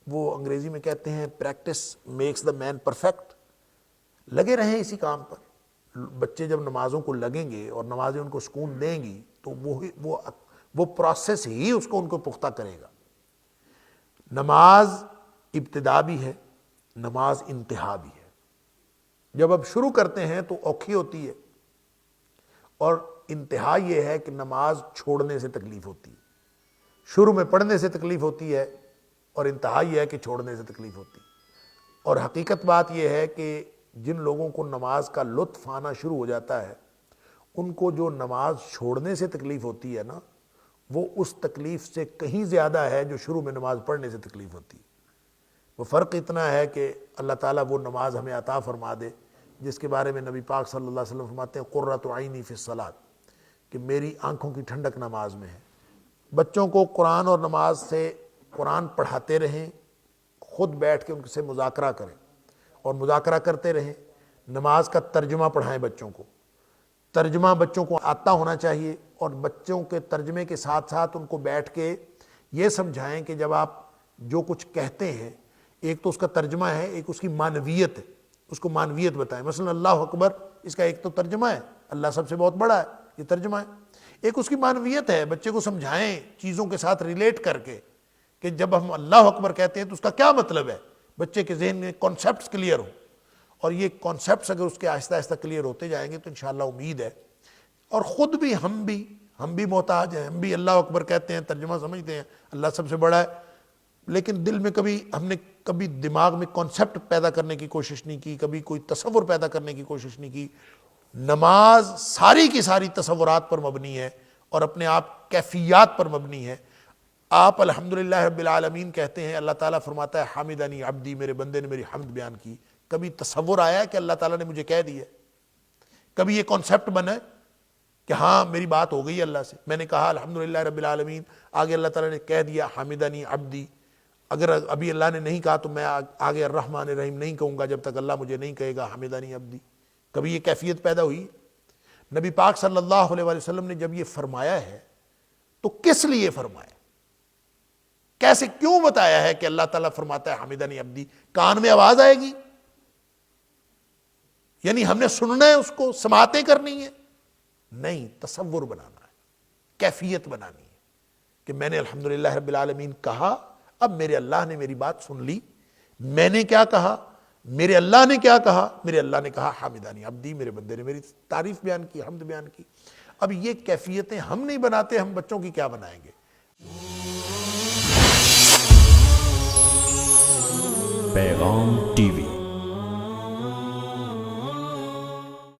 وہ انگریزی میں کہتے ہیں practice makes the man perfect. لگے رہیں اسی کام پر. بچے جب نمازوں کو لگیں گے اور نمازیں ان کو سکون دیں گی تو وہ پروسیس ہی اس کو ان کو پختہ کرے گا. نماز ابتدا بھی ہے، نماز انتہا بھی ہے. جب اب شروع کرتے ہیں تو اوکھی ہوتی ہے، اور انتہا یہ ہے کہ نماز چھوڑنے سے تکلیف ہوتی ہے. شروع میں پڑھنے سے تکلیف ہوتی ہے اور انتہا یہ ہے کہ چھوڑنے سے تکلیف ہوتی ہے. اور حقیقت بات یہ ہے کہ جن لوگوں کو نماز کا لطف آنا شروع ہو جاتا ہے ان کو جو نماز چھوڑنے سے تکلیف ہوتی ہے نا، وہ اس تکلیف سے کہیں زیادہ ہے جو شروع میں نماز پڑھنے سے تکلیف ہوتی ہے. وہ فرق اتنا ہے کہ اللہ تعالیٰ وہ نماز ہمیں عطا فرما دے جس کے بارے میں نبی پاک صلی اللہ علیہ وسلم فرماتے ہیں قرۃ عینی فی الصلاۃ، کہ میری آنکھوں کی ٹھنڈک نماز میں ہے. بچوں کو قرآن اور نماز سے قرآن پڑھاتے رہیں، خود بیٹھ کے ان سے مذاکرہ کریں اور مذاکرہ کرتے رہیں. نماز کا ترجمہ پڑھائیں بچوں کو. ترجمہ بچوں کو آتا ہونا چاہیے، اور بچوں کے ترجمے کے ساتھ ساتھ ان کو بیٹھ کے یہ سمجھائیں کہ جب آپ جو کچھ کہتے ہیں، ایک تو اس کا ترجمہ ہے، ایک اس کی معنویت ہے. اس کو معنویت بتائیں. مثلا اللہ اکبر، اس کا ایک تو ترجمہ ہے، اللہ سب سے بہت بڑا ہے، یہ ترجمہ ہے. ایک اس کی معنویت ہے، بچے کو سمجھائیں چیزوں کے ساتھ ریلیٹ کر کے کہ جب ہم اللہ اکبر کہتے ہیں تو اس کا کیا مطلب ہے. بچے کے ذہن میں کانسیپٹس کلیئر ہوں، اور یہ کانسیپٹس اگر اس کے آہستہ آہستہ کلیئر ہوتے جائیں گے تو انشاءاللہ امید ہے. اور خود بھی ہم بھی محتاج ہیں. ہم بھی اللہ اکبر کہتے ہیں، ترجمہ سمجھتے ہیں اللہ سب سے بڑا ہے، لیکن دل میں ہم نے کبھی دماغ میں کانسیپٹ پیدا کرنے کی کوشش نہیں کی، کبھی کوئی تصور پیدا کرنے کی کوشش نہیں کی. نماز ساری کی ساری تصورات پر مبنی ہے اور اپنے آپ کیفیات پر مبنی ہے. آپ الحمدللہ رب العالمین کہتے ہیں، اللہ تعالیٰ فرماتا ہے حمدنی عبدی، میرے بندے نے میری حمد بیان کی. کبھی تصور آیا ہے کہ اللہ تعالیٰ نے مجھے کہہ دیا؟ کبھی یہ کانسیپٹ بنا ہے کہ ہاں میری بات ہو گئی اللہ سے، میں نے کہا الحمدللہ رب العالمین، آگے اللہ تعالیٰ نے کہہ دیا حمدنی عبدی. اگر ابھی اللہ نے نہیں کہا تو میں آگے الرحمن الرحیم نہیں کہوں گا جب تک اللہ مجھے نہیں کہے گا حمدنی عبدی. کبھی یہ کیفیت پیدا ہوئی؟ نبی پاک صلی اللہ علیہ وسلم نے جب یہ فرمایا ہے تو کس لیے فرمایا، کیسے، کیوں بتایا ہے کہ اللہ تعالیٰ فرماتا ہے حمدنی عبدی؟ کان میں آواز آئے گی؟ یعنی ہم نے سننا ہے، اس کو سماعتیں کرنی ہے؟ نہیں، تصور بنانا ہے، کیفیت بنانی ہے کہ میں نے الحمدللہ رب العالمین کہا، اب میرے اللہ نے میری بات سن لی. میں نے کیا کہا، میرے اللہ نے کیا کہا؟ میرے اللہ نے کہا حمدنی عبدی، میرے بندے نے میری تعریف بیان کی، حمد بیان کی. اب یہ کیفیتیں ہم نہیں بناتے، ہم بچوں کی کیا بنائیں گے؟ پیغام ٹی وی